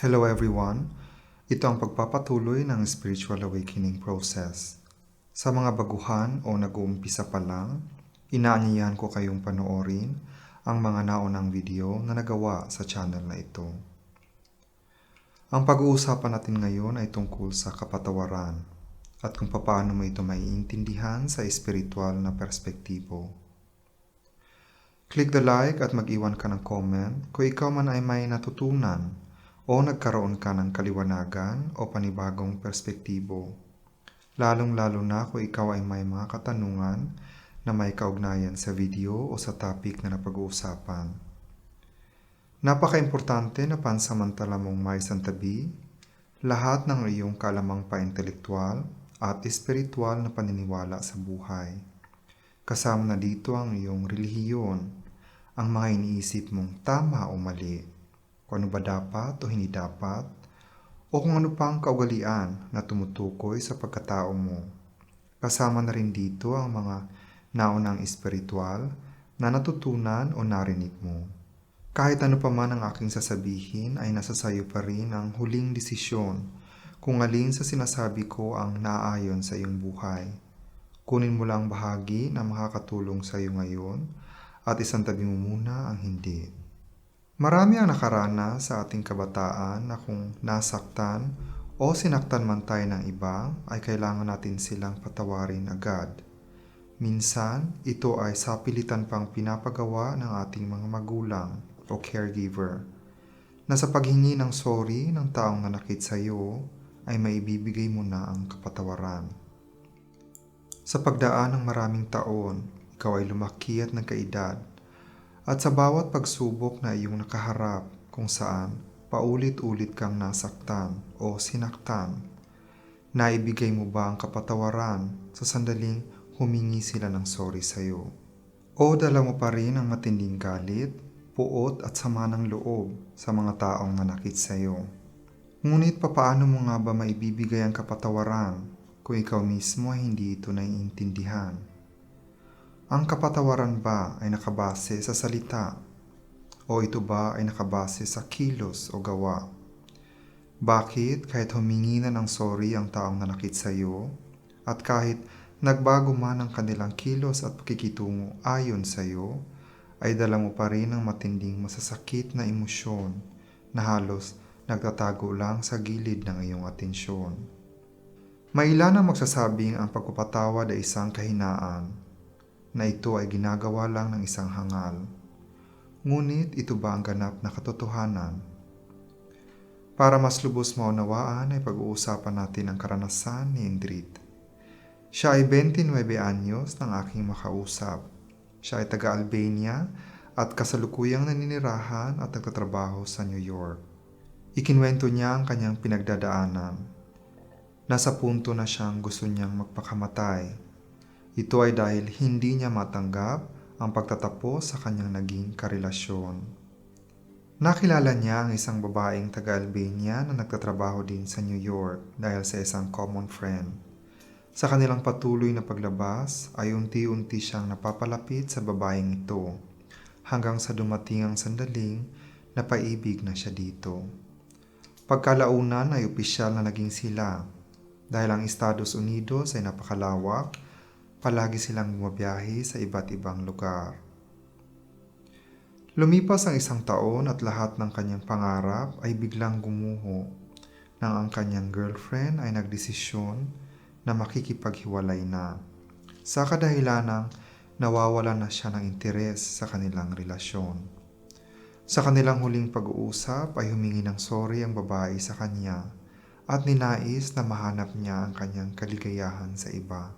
Hello everyone! Ito ang pagpapatuloy ng spiritual awakening process. Sa mga baguhan o nag-uumpisa pa lang, inaanyayahan ko kayong panoorin ang mga naunang video na nagawa sa channel na ito. Ang pag-uusapan natin ngayon ay tungkol sa kapatawaran at kung paano mo ito maiintindihan sa spiritual na perspektibo. Click the like at mag-iwan ka ng comment kung ikaw man ay may natutunan o nagkaroon ka ng kaliwanagan o panibagong perspektibo. Lalong-lalo na kung ikaw ay may mga katanungan na may kaugnayan sa video o sa topic na napag-uusapan. Napaka-importante na pansamantala mong maisantabi lahat ng iyong kalamang pa-intelektual at espiritual na paniniwala sa buhay. Kasama na dito ang iyong relihiyon, ang mga iniisip mong tama o mali, kung ano ba dapat o hindi dapat, o kung ano pang kaugalian na tumutukoy sa pagkatao mo. Kasama na rin dito ang mga naunang espiritual na natutunan o narinig mo. Kahit ano pa man ang aking sasabihin ay nasa sayo pa rin ang huling desisyon kung alin sa sinasabi ko ang naaayon sa iyong buhay. Kunin mo lang bahagi na makakatulong sa iyo ngayon at isantabi mo muna ang hindi. Marami ang nakarana sa ating kabataan na kung nasaktan o sinaktan man tayo ng iba ay kailangan natin silang patawarin agad. Minsan, ito ay sapilitan pang pinapagawa ng ating mga magulang o caregiver na sa paghingi ng sorry ng taong nanakit sa iyo ay maibibigay mo na ang kapatawaran. Sa pagdaan ng maraming taon, ikaw ay lumaki at nagkaedad. At sa bawat pagsubok na iyong nakaharap kung saan paulit-ulit kang nasaktan o sinaktan, naibigay mo ba ang kapatawaran sa sandaling humingi sila ng sorry sa iyo? O dala mo pa rin ang matinding galit, puot at sama ng loob sa mga taong nanakit sa iyo? Ngunit papaano mo nga ba maibibigay ang kapatawaran kung ikaw mismo ay hindi ito naiintindihan? Ang kapatawaran ba ay nakabase sa salita? O ito ba ay nakabase sa kilos o gawa? Bakit kahit humingi na ng sorry ang taong nanakit sa iyo at kahit nagbago man ang kanilang kilos at pakikitungo ayon sa iyo, ay dala mo pa rin ang matinding masasakit na emosyon na halos nagtatago lang sa gilid ng iyong atensyon? May ilan ang magsasabing ang pagpapatawad ay isang kahinaan, na ito ay ginagawa lang ng isang hangal. Ngunit ito ba ang ganap na katotohanan? Para mas lubos maunawaan ay pag-uusapan natin ang karanasan ni Indrit. Siya ay 29 anyos ng aking makausap. Siya ay taga-Albania at kasalukuyang naninirahan at nagtatrabaho sa New York. Ikinwento niya ang kanyang pinagdadaanan. Nasa punto na siyang gusto niyang magpakamatay. Ito ay dahil hindi niya matanggap ang pagtatapos sa kanyang naging karelasyon. Nakilala niya ang isang babaeng taga-Albania na nagtatrabaho din sa New York dahil sa isang common friend. Sa kanilang patuloy na paglabas ay unti-unti siyang napapalapit sa babaeng ito hanggang sa dumating ang sandaling na paibig na siya dito. Pagkalaunan ay opisyal na naging sila dahil ang Estados Unidos ay napakalawak. Palagi silang bumabiyahe sa iba't ibang lugar. Lumipas ang isang taon at lahat ng kanyang pangarap ay biglang gumuho nang ang kanyang girlfriend ay nagdesisyon na makikipaghiwalay na. Sa kadahilanang nawawala na siya ng interes sa kanilang relasyon. Sa kanilang huling pag-uusap ay humingi ng sorry ang babae sa kanya at ninais na mahanap niya ang kanyang kaligayahan sa iba.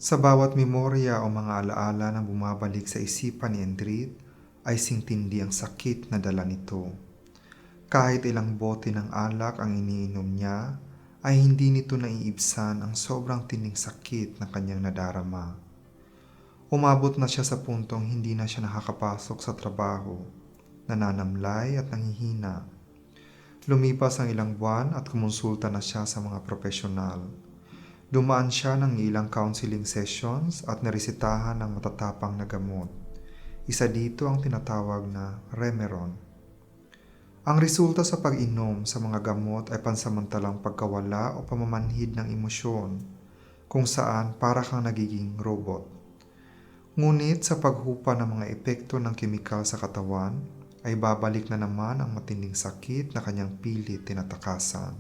Sa bawat memorya o mga alaala na bumabalik sa isipan ni Indrit ay singtindi ang sakit na dala nito. Kahit ilang bote ng alak ang iniinom niya, ay hindi nito naiibsan ang sobrang tinding sakit na kanyang nadarama. Umabot na siya sa puntong hindi na siya nakakapasok sa trabaho, nananamlay at nanghihina. Lumipas ang ilang buwan at kumonsulta na siya sa mga profesional. Dumaan siya ng ilang counseling sessions at naresetahan ng matatapang na gamot. Isa dito ang tinatawag na Remeron. Ang resulta sa pag-inom sa mga gamot ay pansamantalang pagkawala o pamamanhid ng emosyon, kung saan para kang nagiging robot. Ngunit sa paghupa ng mga epekto ng kemikal sa katawan, ay babalik na naman ang matinding sakit na kanyang pilit tinatakasan.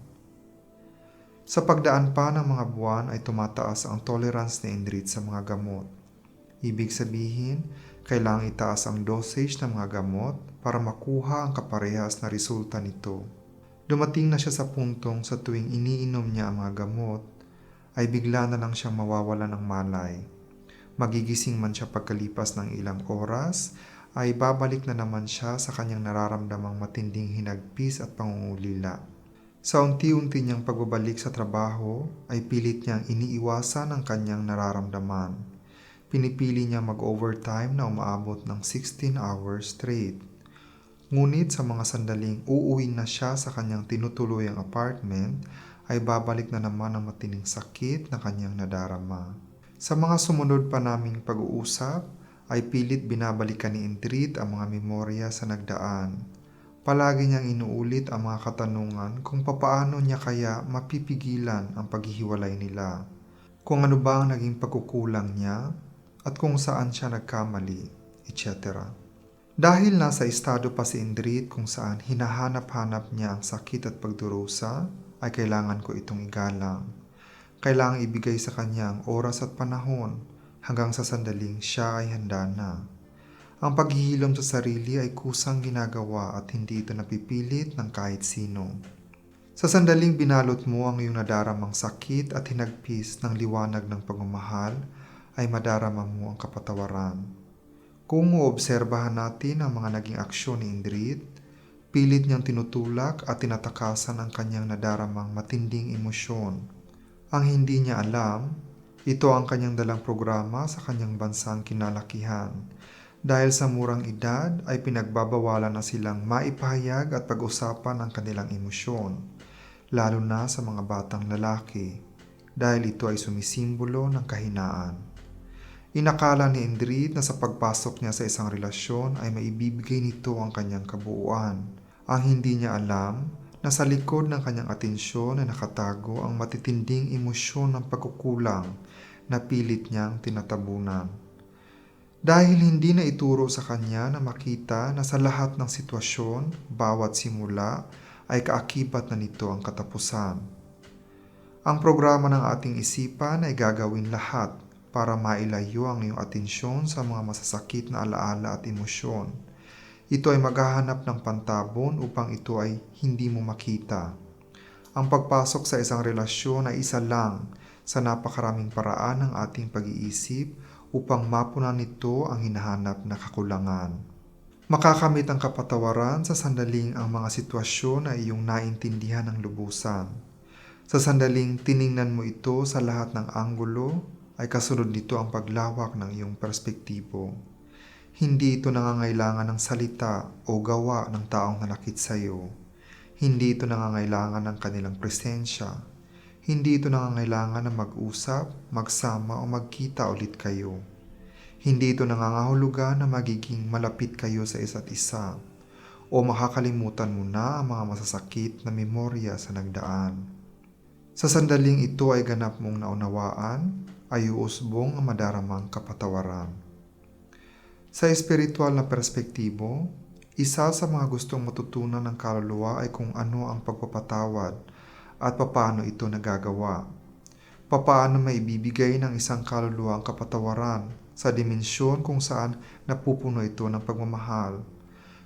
Sa pagdaan pa ng mga buwan ay tumataas ang tolerance ni Indrit sa mga gamot. Ibig sabihin, kailangang itaas ang dosage ng mga gamot para makuha ang kaparehas na resulta nito. Dumating na siya sa puntong sa tuwing iniinom niya ang mga gamot, ay bigla na lang siyang mawawala ng malay. Magigising man siya pagkalipas ng ilang oras, ay babalik na naman siya sa kanyang nararamdamang matinding hinagpis at pangungulila. Sa unti-unti niyang pagbabalik sa trabaho, ay pilit niyang iniiwasan ang kanyang nararamdaman. Pinipili niya mag-overtime na umaabot ng 16 hours straight. Ngunit sa mga sandaling uuwi na siya sa kanyang tinutuluyang apartment, ay babalik na naman ang matinding sakit na kanyang nadarama. Sa mga sumunod pa naming pag-uusap, ay pilit binabalikan ni Indrit ang mga memorya sa nagdaan. Palagi niyang inuulit ang mga katanungan kung papaano niya kaya mapipigilan ang paghihiwalay nila, kung ano ba ang naging pagkukulang niya, at kung saan siya nagkamali, etc. Dahil nasa estado pa si Indrit kung saan hinahanap-hanap niya ang sakit at pagdurusa, ay kailangan ko itong igalang. Kailangang ibigay sa kanya ang oras at panahon hanggang sa sandaling siya ay handa na. Ang paghihilom sa sarili ay kusang ginagawa at hindi ito napipilit ng kahit sino. Sa sandaling binalot mo ang iyong nadaramang sakit at hinagpis ng liwanag ng pagmamahal, ay madarama mo ang kapatawaran. Kung uobserbahan natin ang mga naging aksyon ni Indrit, pilit niyang tinutulak at tinatakasan ang kanyang nadaramang matinding emosyon. Ang hindi niya alam, ito ang kanyang dalang programa sa kanyang bansang kinalakihan. Dahil sa murang edad ay pinagbabawalan na silang maipahayag at pag-usapan ang kanilang emosyon, lalo na sa mga batang lalaki, dahil ito ay sumisimbolo ng kahinaan. Inakala ni Indrit na sa pagpasok niya sa isang relasyon ay maibibigay nito ang kanyang kabuuan. Ang hindi niya alam na sa likod ng kanyang atensyon ay nakatago ang matitinding emosyon ng pagkukulang na pilit niyang tinatabunan. Dahil hindi na ituro sa kanya na makita na sa lahat ng sitwasyon, bawat simula ay kaakibat na nito ang katapusan. Ang programa ng ating isipan ay gagawin lahat para mailayo ang iyong atensyon sa mga masasakit na alaala at emosyon. Ito ay maghahanap ng pantabon upang ito ay hindi mo makita. Ang pagpasok sa isang relasyon ay isa lang sa napakaraming paraan ng ating pag-iisip upang mapunan nito ang hinahanap na kakulangan. Makakamit ang kapatawaran sa sandaling ang mga sitwasyon na iyong naintindihan ng lubusan. Sa sandaling tiningnan mo ito sa lahat ng anggulo, ay kasunod nito ang paglawak ng iyong perspektibo. Hindi ito nangangailangan ng salita o gawa ng taong nalakit sa iyo. Hindi ito nangangailangan ng kanilang presensya. Hindi ito nangangailangan na mag-usap, magsama o magkita ulit kayo. Hindi ito nangangahulugan na magiging malapit kayo sa isa't isa o makakalimutan mo na ang mga masasakit na memorya sa nagdaan. Sa sandaling ito ay ganap mong naunawaan, ay uusbong ang madaramang kapatawaran. Sa espiritual na perspektibo, isa sa mga gustong matutunan ng kaluluwa ay kung ano ang pagpapatawad at papaano ito nagagawa. Papaano maibibigay ng isang kaluluwa ang kapatawaran sa dimensyon kung saan napupuno ito ng pagmamahal,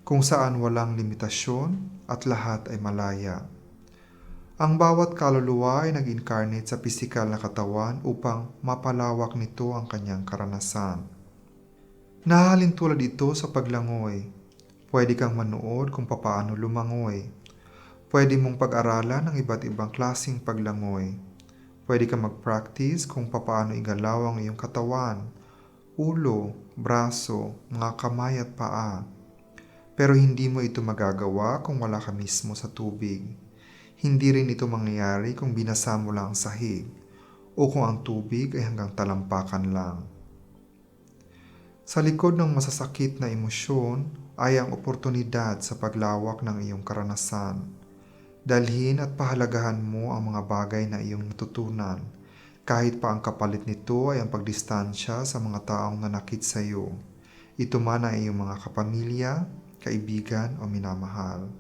kung saan walang limitasyon at lahat ay malaya. Ang bawat kaluluwa ay nag-incarnate sa pisikal na katawan upang mapalawak nito ang kanyang karanasan. Nahalin tulad ito sa paglangoy. Pwede kang manood kung papaano lumangoy. Pwede mong pag-aralan ang iba't ibang klaseng paglangoy. Pwede kang mag-practice kung papaano igalaw ang iyong katawan, ulo, braso, mga kamay at paa. Pero hindi mo ito magagawa kung wala ka mismo sa tubig. Hindi rin ito mangyayari kung binasa mo lang ang sahig o kung ang tubig ay hanggang talampakan lang. Sa likod ng masasakit na emosyon ay ang oportunidad sa paglawak ng iyong karanasan. Dalhin at pahalagahan mo ang mga bagay na iyong natutunan, kahit pa ang kapalit nito ay ang pagdistansya sa mga taong nanakit sa iyo. Ito man ay iyong mga kapamilya, kaibigan o minamahal.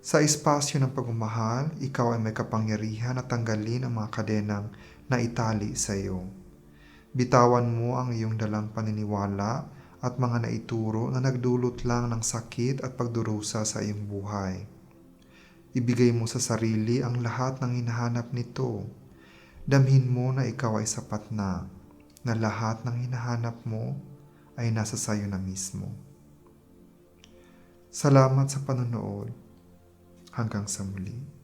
Sa espasyo ng pagmamahal, ikaw ay may kapangyarihan na tanggalin ang mga kadenang naitali sa iyo. Bitawan mo ang iyong dalang paniniwala at mga naituro na nagdulot lang ng sakit at pagdurusa sa iyong buhay. Ibigay mo sa sarili ang lahat ng hinahanap nito. Damhin mo na ikaw ay sapat na lahat ng hinahanap mo ay nasa sayo na mismo. Salamat sa panonood. Hanggang sa muli.